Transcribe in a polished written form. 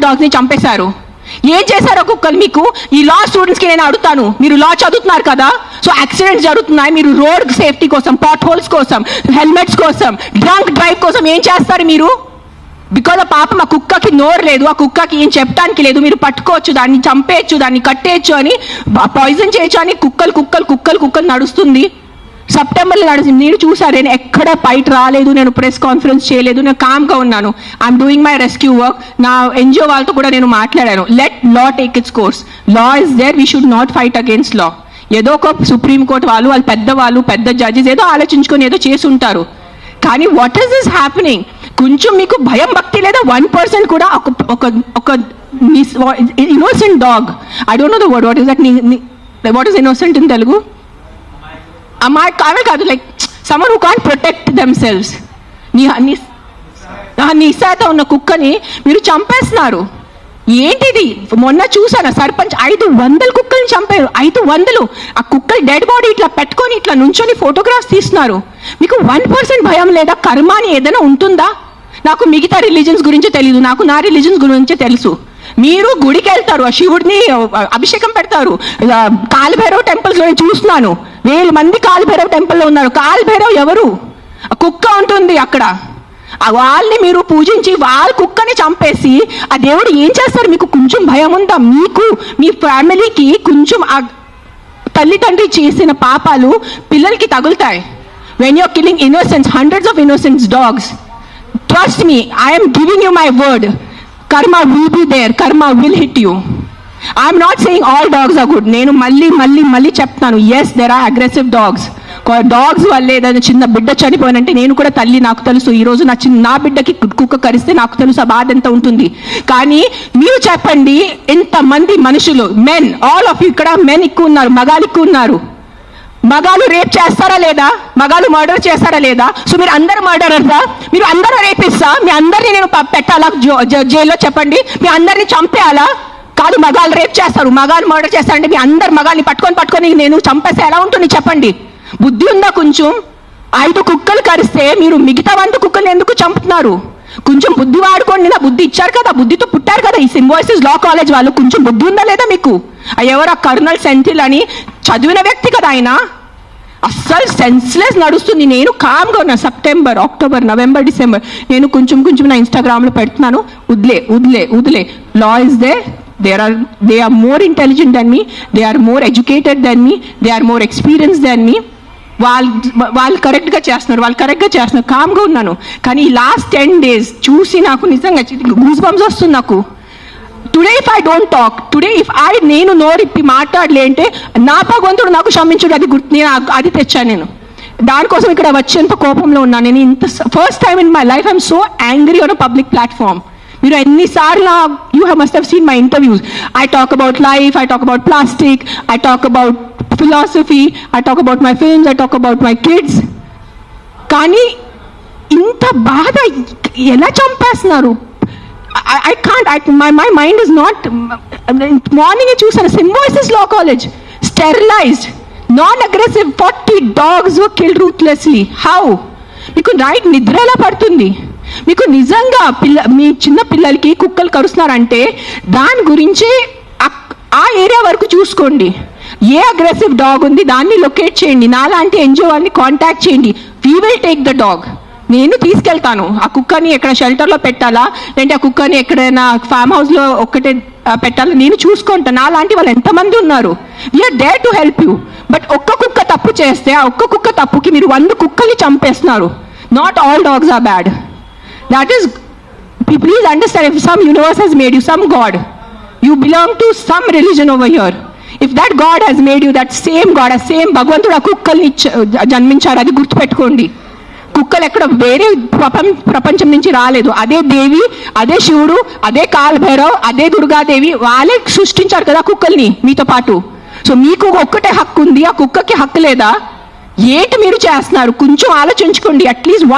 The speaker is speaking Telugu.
డాగ్స్ ని చంపేశారు. ఏం చేశారో కుక్కలు మీకు? ఈ లా స్టూడెంట్స్ కి నేను అడుగుతాను, మీరు లా చదువుతున్నారు కదా, సో యాక్సిడెంట్స్ జరుగుతున్నాయి, మీరు రోడ్ సేఫ్టీ కోసం, పాట్ హోల్స్ కోసం, హెల్మెట్స్ కోసం, డ్రంక్ డ్రైవ్ కోసం ఏం చేస్తారు మీరు? బికాజ్ ఆ పాపం ఆ కుక్కకి నోరు లేదు, ఆ కుక్కకి ఏం చెప్పడానికి లేదు, మీరు పట్టుకోవచ్చు, దాన్ని చంపేయచ్చు, దాన్ని కట్టేయచ్చు అని, పాయిజన్ చేయొచ్చు అని కుక్కలు కుక్కలు కుక్కలు కుక్కలు నడుస్తుంది. సెప్టెంబర్లో నడుస్తుంది. నేను చూసాను, నేను ఎక్కడ బయట రాలేదు, నేను ప్రెస్ కాన్ఫరెన్స్ చేయలేదు, నేను కామ్గా ఉన్నాను. I'm doing my rescue work. నా ఎన్జిఓ వాళ్ళతో కూడా నేను మాట్లాడాను. Let law take its course. Law is there, we should not fight against law. ఏదో ఒక సుప్రీంకోర్టు వాళ్ళు పెద్దవాళ్ళు, పెద్ద జడ్జెస్ ఏదో ఆలోచించుకొని ఏదో చేసి ఉంటారు. కానీ వాట్ ఈస్ దిస్ హ్యాపెనింగ్? కొంచెం మీకు భయం భక్తి లేదా? 1% కూడా ఒక innocent dog, I don't know the word, what is that, what is innocent in Telugu? అవే కాదు, like someone who can't protect themselves. నిస్సాత ఉన్న కుక్కని మీరు చంపేస్తున్నారు. ఏంటిది? మొన్న చూసాను, సర్పంచ్ 500 కుక్కల్ని చంపారు. 500. ఆ కుక్కలు డెడ్ బాడీ ఇట్లా పెట్టుకొని ఇట్లా నుంచొని ఫోటోగ్రాఫ్స్ తీస్తున్నారు. మీకు 1% భయం లేదా? కర్మ అని ఏదైనా ఉంటుందా? నాకు మిగతా రిలీజన్స్ గురించి తెలీదు, నాకు నా రిలీజన్స్ గురించి తెలుసు. మీరు గుడికి వెళ్తారు, ఆ శివుడిని అభిషేకం పెడతారు. కాలభైరవ్ టెంపుల్స్ లో చూస్తున్నాను, 1000 మంది కాలభైరవ్ టెంపుల్లో ఉన్నారు. కాలభైరవ్ ఎవరు? కుక్క ఉంటుంది అక్కడ. వాళ్ళని మీరు పూజించి వాళ్ళ కుక్కని చంపేసి ఆ దేవుడు ఏం చేస్తారు? మీకు కొంచెం భయం ఉందా? మీకు మీ ఫ్యామిలీకి కొంచెం ఆ తల్లిదండ్రి చేసిన పాపాలు పిల్లలకి తగులుతాయి. When you're killing innocence, hundreds of innocence dogs, trust me, I am giving you my word, karma will be there, karma will hit you. I am not saying all dogs are good. నేను మళ్ళీ చెప్తాను, yes there are aggressive dogs. Dogs వల్లే ఏదైనా చిన్న బిడ్డ చనిపోయినంటే, నేను కూడా తల్లి, నాకు తెలుసు. ఈరోజు నా బిడ్డకి కుక్క కరిస్తే నాకు తెలుసు ఆ బాధ ఎంత ఉంటుంది. కానీ మీరు చెప్పండి, ఇంతమంది మనుషులు, మెన్, ఆల్ ఆఫ్ యూ, ఇక్కడ మెన్ ఎక్కువ ఉన్నారు, మగాలు ఎక్కువ ఉన్నారు. మగాలు రేప్ చేస్తారా లేదా? మగాలు మర్డర్ చేస్తారా లేదా? సో మీరు అందరు మర్డరర్సా? మీరు అందరూ రేపిస్తా? మీ అందరినీ నేను పెట్టాలా జైల్లో? చెప్పండి, మీ అందరినీ చంపేయాలా? కాదు, మగాలు రేప్ చేస్తారు, మగాలు మర్డర్ చేస్తారంటే మీ అందరు మగాల్ని పట్టుకొని నేను చంపేస్తే ఎలా ఉంటుంది చెప్పండి? బుద్ధి ఉందా కొంచెం? 5 కుక్కలు కరిస్తే మీరు మిగతా 100 కుక్కల్ని ఎందుకు చంపుతున్నారు? కొంచెం బుద్ధి వాడుకోండి. నా బుద్ధి ఇచ్చారు కదా, బుద్ధితో పుట్టారు కదా ఈ సింబాయిసిస్ లా కాలేజ్ వాళ్ళు. కొంచెం బుద్ధి ఉందా లేదా మీకు? ఎవరు? కర్నల్ సెంథిల్ అని చదివిన వ్యక్తి కదా ఆయన. అస్సలు సెన్స్లెస్ నడుస్తుంది. నేను కామ్గా ఉన్నా. సెప్టెంబర్, అక్టోబర్, నవంబర్, డిసెంబర్ నేను కొంచెం నా ఇన్స్టాగ్రామ్లో పెడుతున్నాను, వదిలే. Law is they are more intelligent than me, they are more educated than me, they are more experienced than me. వాళ్ళు కరెక్ట్గా చేస్తున్నారు, కామ్గా ఉన్నాను. కానీ ఈ లాస్ట్ 10 days చూసి నాకు నిజంగా గూస్ బంప్స్ వస్తుంది నాకు. Today if I don't talk, నేను నోరిప్పి మాట్లాడలే అంటే నా భగవంతుడు నాకు క్షమించుడు, అది నేను అది తెచ్చాను. నేను దానికోసం ఇక్కడ వచ్చేంత కోపంలో ఉన్నాను. నేను ఇంత first time in my life I'm so angry on a public platform. మీరు ఎన్నిసార్లు must have seen my interviews. I talk about life, I talk about plastic, I talk about philosophy, I talk about my films, I talk about my kids. కానీ ఇంత బాధ ఎలా చంపేస్తున్నారు? I can't, my mind is not. Morning చూసాను, Symbiosis law college, sterilised, non aggressive 40 dogs were killed ruthlessly. How? మీకు నైట్ నిద్ర ఎలా పడుతుంది? మీకు నిజంగా మీ చిన్న పిల్లలకి కుక్కలు కరుస్తున్నారంటే దాని గురించి ఆ ఏరియా వరకు చూసుకోండి. ఏ అగ్రెసివ్ డాగ్ ఉంది దాన్ని లొకేట్ చేయండి. నాలాంటి ఎన్జిఓ వాళ్ళని కాంటాక్ట్ చేయండి. We will take the dog. నేను తీసుకెళ్తాను. ఆ కుక్కని ఎక్కడ షెల్టర్లో పెట్టాలా, లేదంటే ఆ కుక్కని ఎక్కడైనా ఫామ్ హౌస్లో ఒక్కటే పెట్టాలా, నేను చూసుకుంటాను. నాలాంటి వాళ్ళు ఎంతమంది ఉన్నారు. We're there to help you. But ఒక్క కుక్క తప్పు చేస్తే ఆ ఒక్క కుక్క తప్పుకి మీరు 100 కుక్కల్ని చంపేస్తున్నారు. Not all dogs are bad. That is, please understand, if some universe has made you, some God, you belong to some religion over here. If that God has made you, that same God, a same భగవంతుడు ఆ కుక్కల్ని జన్మించారు, అది గుర్తుపెట్టుకోండి. కుక్కలు ఎక్కడ వేరే ప్రపంచం నుంచి రాలేదు. అదే దేవి, అదే శివుడు, అదే కాలభైరవ్, అదే దుర్గాదేవి, వాళ్ళే సృష్టించారు కదా కుక్కల్ని మీతో పాటు. సో మీకు ఒక్కటే హక్కు ఉంది, ఆ కుక్కకి హక్కు లేదా? ఏంటి మీరు చేస్తున్నారు? కొంచెం ఆలోచించుకోండి. అట్లీస్ట్ 1